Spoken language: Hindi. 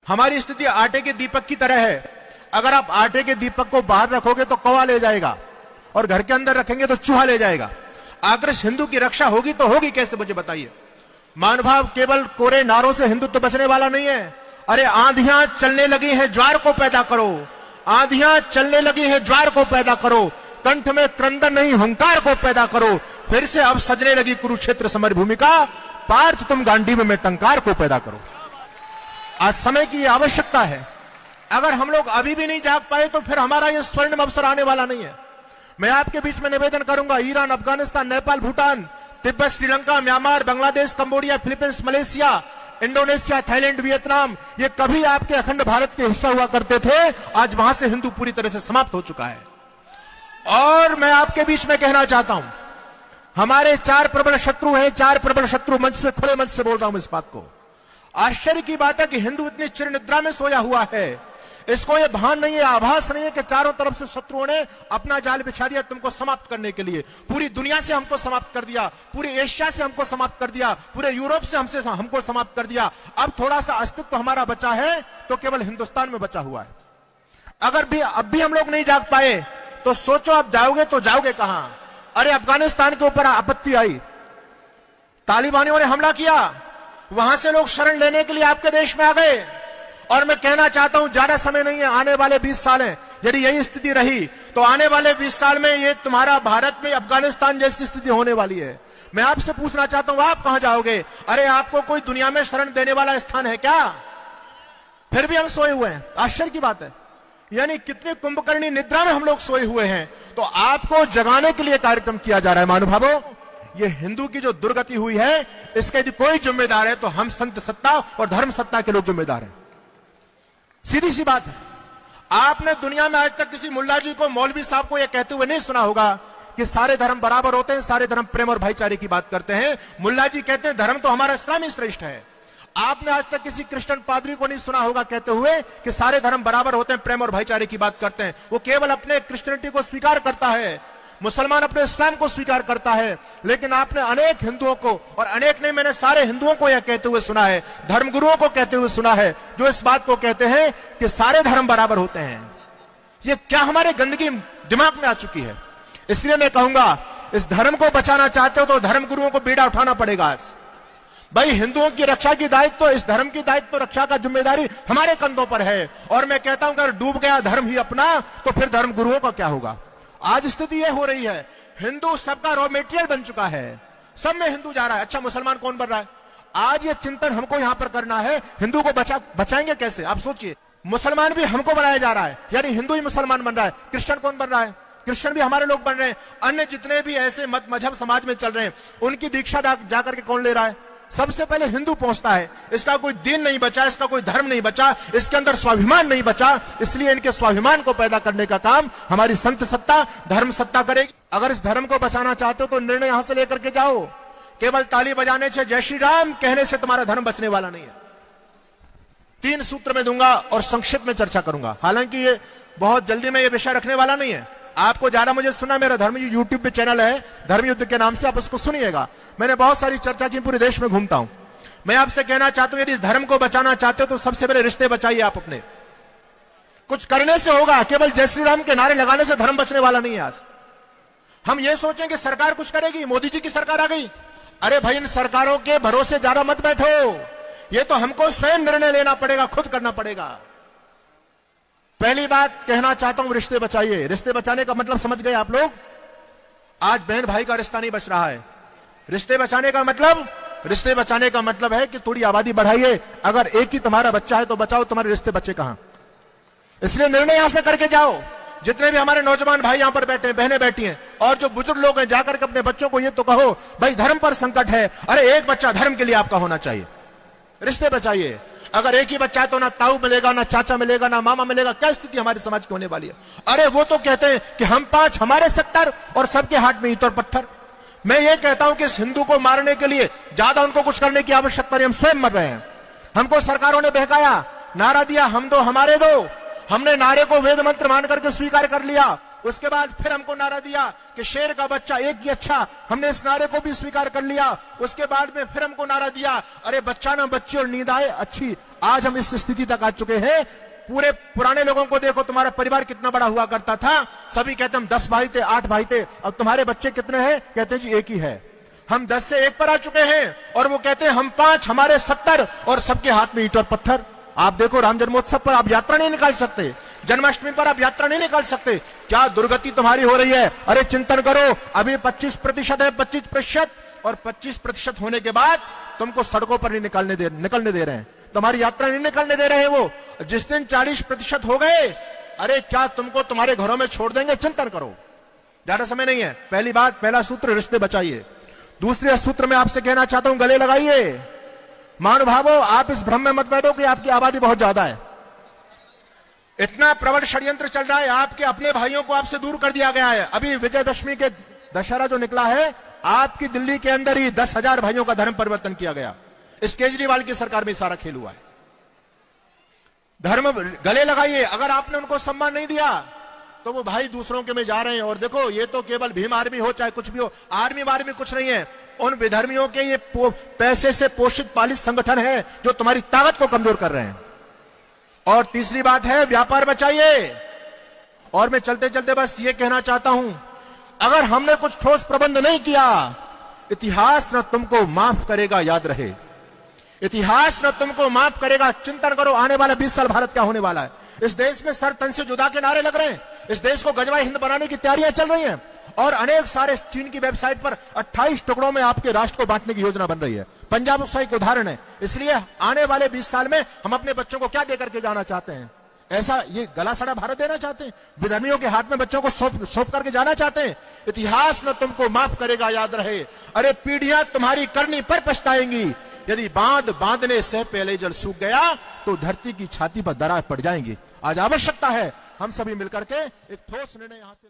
हमारी स्थिति आटे के दीपक की तरह है। अगर आप आटे के दीपक को बाहर रखोगे तो कौवा ले जाएगा, और घर के अंदर रखेंगे तो चूहा ले जाएगा। आखिर हिंदू की रक्षा होगी तो होगी कैसे, मुझे बताइए। महानुभाव, केवल कोरे नारों से हिंदुत्व बचने वाला नहीं है। अरे आंधियां चलने लगी हैं, ज्वार को पैदा करो। आंधियां चलने लगी हैं, ज्वार को पैदा करो। कंठ में क्रंदन नहीं, हंकार को पैदा करो। फिर से अब सजने लगी कुरुक्षेत्र समर भूमिका, पार्थ तुम गांडीव में टंकार को पैदा करो। आज समय की आवश्यकता है। अगर हम लोग अभी भी नहीं जाग पाए तो फिर हमारा यह स्वर्णिम अवसर आने वाला नहीं है। मैं आपके बीच में निवेदन करूंगा, Iran, Afghanistan, Nepal, Bhutan, Tibet, Sri Lanka, Myanmar, Bangladesh, Cambodia, Philippines, Malaysia, Indonesia, Thailand, Vietnam, ये कभी आपके अखंड भारत के हिस्सा हुआ करते थे। आज वहां से हिंदू पूरी तरह से समाप्त हो चुका है। और मैं आपके बीच में कहना चाहता हूं, हमारे 4 प्रबल शत्रु हैं। 4 प्रबल शत्रु, मंच से, खुले मंच से बोल रहा हूं इस बात को। आश्चर्य की बात है कि हिंदू इतनी चिर निद्रा में सोया हुआ है, इसको ये भान नहीं है, आभास नहीं है कि चारों तरफ से शत्रुओं ने अपना जाल बिछा दिया तुमको समाप्त करने के लिए। पूरी दुनिया से हमको समाप्त कर दिया, पूरी एशिया से हमको समाप्त कर दिया, पूरे यूरोप से हमको समाप्त कर दिया। अब थोड़ा सा अस्तित्व हमारा बचा है तो केवल हिंदुस्तान में बचा हुआ है। अगर भी अब भी हम लोग नहीं जाग पाए तो सोचो आप जाओगे तो जाओगे कहां। अरे अफगानिस्तान के ऊपर आपत्ति आई, तालिबानियों ने हमला किया, वहां से लोग शरण लेने के लिए आपके देश में आ गए। और मैं कहना चाहता हूं, ज्यादा समय नहीं है, आने वाले 20 साल हैं। यदि यही स्थिति रही तो आने वाले 20 साल में ये तुम्हारा भारत में अफगानिस्तान जैसी स्थिति होने वाली है। मैं आपसे पूछना चाहता हूं, आप कहां जाओगे? अरे आपको कोई दुनिया में शरण देने वाला स्थान है क्या? फिर भी हम सोए हुए हैं। आश्चर्य की बात है, यानी कितने कुंभकर्णी निद्रा में हम लोग सोए हुए हैं। तो आपको जगाने के लिए कार्यक्रम किया जा रहा है। महानुभावों, ये हिंदू की जो दुर्गति हुई है, इसके यदि कोई जिम्मेदार है तो हम संत सत्ता और धर्म सत्ता के लोग जिम्मेदार हैं। सीधी सी बात है। आपने दुनिया में आज तक किसी मुल्ला जी को, मौलवी साहब को यह कहते हुए नहीं सुना होगा कि सारे धर्म बराबर होते हैं, सारे धर्म प्रेम और भाईचारे की बात करते हैं। मुल्ला जी कहते हैं धर्म तो हमारा इस्लाम ही श्रेष्ठ है। आपने आज तक किसी क्रिश्चियन पादरी को नहीं सुना होगा कहते हुए कि सारे धर्म बराबर होते हैं, प्रेम और भाईचारे की बात करते हैं। वो केवल अपने क्रिश्चियनिटी को स्वीकार करता है, मुसलमान अपने इस्लाम को स्वीकार करता है। लेकिन आपने अनेक हिंदुओं को, और अनेक नहीं, मैंने सारे हिंदुओं को यह कहते हुए सुना है, धर्मगुरुओं को कहते हुए सुना है, जो इस बात को कहते हैं कि सारे धर्म बराबर होते हैं। ये क्या हमारे गंदगी दिमाग में आ चुकी है। इसलिए मैं कहूंगा, इस धर्म को बचाना चाहते हो तो धर्मगुरुओं को बीड़ा उठाना पड़ेगा। आज भाई, हिंदुओं की रक्षा की दायित्व, इस धर्म की दायित्व रक्षा का जिम्मेदारी हमारे कंधों पर है। और मैं कहता हूं, अगर डूब गया धर्म ही अपना तो फिर धर्मगुरुओं का क्या होगा। आज स्थिति यह हो रही है, हिंदू सबका रॉ मेटेरियल बन चुका है, सब में हिंदू जा रहा है। अच्छा, मुसलमान कौन बन रहा है? आज ये चिंतन हमको यहां पर करना है, हिंदू को बचाएंगे कैसे। आप सोचिए, मुसलमान भी हमको बनाया जा रहा है, यानी हिंदू ही मुसलमान बन रहा है। क्रिश्चियन कौन बन रहा है? क्रिश्चियन भी हमारे लोग बन रहे हैं। अन्य जितने भी ऐसे मत मजहब समाज में चल रहे हैं, उनकी दीक्षा जाकर के कौन ले रहा है? सबसे पहले हिंदू पहुंचता है। इसका कोई दीन नहीं बचा, इसका कोई धर्म नहीं बचा, इसके अंदर स्वाभिमान नहीं बचा। इसलिए इनके स्वाभिमान को पैदा करने का काम हमारी संत सत्ता, धर्म सत्ता करेगी। अगर इस धर्म को बचाना चाहते हो तो निर्णय यहां से लेकर के जाओ। केवल ताली बजाने से, जय श्री राम कहने से तुम्हारा धर्म बचने वाला नहीं है। 3 सूत्र में दूंगा और संक्षिप्त में चर्चा करूंगा। हालांकि ये बहुत जल्दी में ये विषय रखने वाला नहीं है। आपको ज्यादा मुझे सुना, मेरा धर्म यूट्यूब पे चैनल है धर्म युद्ध के नाम से, आप उसको सुनिएगा। मैंने बहुत सारी चर्चा की, पूरे देश में घूमता हूं। मैं आपसे कहना चाहता हूं, यदि इस धर्म को बचाना चाहते हो तो सबसे पहले रिश्ते बचाइए आप अपने। कुछ करने से होगा, केवल जय श्री राम के नारे लगाने से धर्म बचने वाला नहीं है। आज हम ये सोचें कि सरकार कुछ करेगी, मोदी जी की सरकार आ गई। अरे भाई, इन सरकारों के भरोसे ज्यादा मत बैठो। ये तो हमको स्वयं निर्णय लेना पड़ेगा, खुद करना पड़ेगा। पहली बात कहना चाहता हूं, रिश्ते बचाइए। रिश्ते बचाने का मतलब समझ गए आप लोग? आज बहन भाई का रिश्ता नहीं बच रहा है। रिश्ते बचाने का मतलब है कि थोड़ी आबादी बढ़ाइए। अगर एक ही तुम्हारा बच्चा है तो बचाओ, तुम्हारे रिश्ते बच्चे कहां। इसलिए निर्णय यहां से करके जाओ। जितने भी हमारे नौजवान भाई यहां पर बैठे हैं, बहनें बैठी हैं, और जो बुजुर्ग लोग हैं, जाकर के अपने बच्चों को ये तो कहो, भाई धर्म पर संकट है। अरे एक बच्चा धर्म के लिए आपका होना चाहिए। रिश्ते बचाइए। अगर एक ही बच्चा है तो ना ताऊ मिलेगा, ना चाचा मिलेगा, ना मामा मिलेगा। क्या स्थिति हमारे समाज की होने वाली है। अरे वो तो कहते हैं कि हम 5 हमारे 70 और सबके हाथ में ईंट और पत्थर। मैं ये कहता हूं कि इस हिंदू को मारने के लिए ज्यादा उनको कुछ करने की आवश्यकता नहीं, हम स्वयं मर रहे हैं। हमको सरकारों ने बहकाया, नारा दिया हम दो हमारे दो। हमने नारे को वेद मंत्र मान करके स्वीकार कर लिया। उसके बाद फिर हमको नारा दिया कि शेर का बच्चा एक ही अच्छा, हमने इस नारे को भी स्वीकार कर लिया। उसके बाद में फिर हमको नारा दिया, अरे बच्चा ना बच्ची और नींद आए अच्छी। आज हम इस स्थिति तक आ चुके हैं। पूरे पुराने लोगों को देखो, तुम्हारा परिवार कितना बड़ा हुआ करता था, सभी कहते हम 10 भाई थे, 8 भाई थे। अब तुम्हारे बच्चे कितने हैं? कहते हैं जी एक ही है। हम 10 से 1 पर आ चुके हैं और वो कहते हैं हम 5, हमारे 70 और सबके हाथ में ईंट और पत्थर। आप देखो राम जन्मोत्सव पर आप यात्रा नहीं निकाल सकते, जन्माष्टमी पर आप यात्रा नहीं निकाल सकते। क्या दुर्गति तुम्हारी हो रही है? अरे चिंतन करो, अभी 25% है, 25%, और 25% होने के बाद तुमको सड़कों पर नहीं निकलने दे रहे हैं, तुम्हारी यात्रा नहीं निकलने दे रहे हैं। वो जिस दिन 40% हो गए, अरे क्या तुमको तुम्हारे घरों में छोड़ देंगे? चिंतन करो, ज्यादा समय नहीं है। पहली बात, पहला सूत्र, रिश्ते बचाइए। दूसरे सूत्र में आपसे कहना चाहता हूं, गले लगाइए। महानुभावों, आप इस भ्रम में मत बैठो कि आपकी आबादी बहुत ज्यादा है। इतना प्रबल षड्यंत्र चल रहा है, आपके अपने भाइयों को आपसे दूर कर दिया गया है। अभी विजयदशमी के दशहरा जो निकला है, आपकी दिल्ली के अंदर ही 10,000 भाइयों का धर्म परिवर्तन किया गया। इस केजरीवाल की सरकार में सारा खेल हुआ है। धर्म गले लगाइए। अगर आपने उनको सम्मान नहीं दिया तो वो भाई दूसरों के में जा रहे हैं। और देखो, ये तो केवल भीम आर्मी हो चाहे कुछ भी हो, आर्मी वार्मी कुछ नहीं है। उन विधर्मियों के ये पैसे से पोषित पालित संगठन है जो तुम्हारी ताकत को कमजोर कर रहे हैं। और तीसरी बात है, व्यापार बचाइए। और मैं चलते चलते बस ये कहना चाहता हूं, अगर हमने कुछ ठोस प्रबंध नहीं किया, इतिहास न तुमको माफ करेगा, याद रहे। इतिहास न तुमको माफ करेगा। चिंतन करो, आने वाला 20 साल भारत क्या होने वाला है। इस देश में सर तन से जुदा के नारे लग रहे हैं। इस देश को गजवा हिंद बनाने की तैयारियां चल रही हैं और अनेक सारे चीन की वेबसाइट पर 28 टुकड़ों में आपके राष्ट्र को बांटने की योजना बन रही है। पंजाब उसका एक उदाहरण है। इसलिए आने वाले 20 साल में हम अपने बच्चों को क्या देकर के जाना चाहते हैं? ऐसा ये गला सड़ा भारत देना चाहते हैं? विधर्मियों के हाथ में बच्चों को सौंप करके जाना चाहते हैं? इतिहास न तुमको माफ करेगा, याद रहे। अरे पीढ़ियां तुम्हारी करनी पर पछताएंगी। यदि बांधने से पहले जल सूख गया तो धरती की छाती पर दरार पड़ जाएंगी। आज आवश्यकता है हम सभी मिलकर के एक ठोस निर्णय यहां से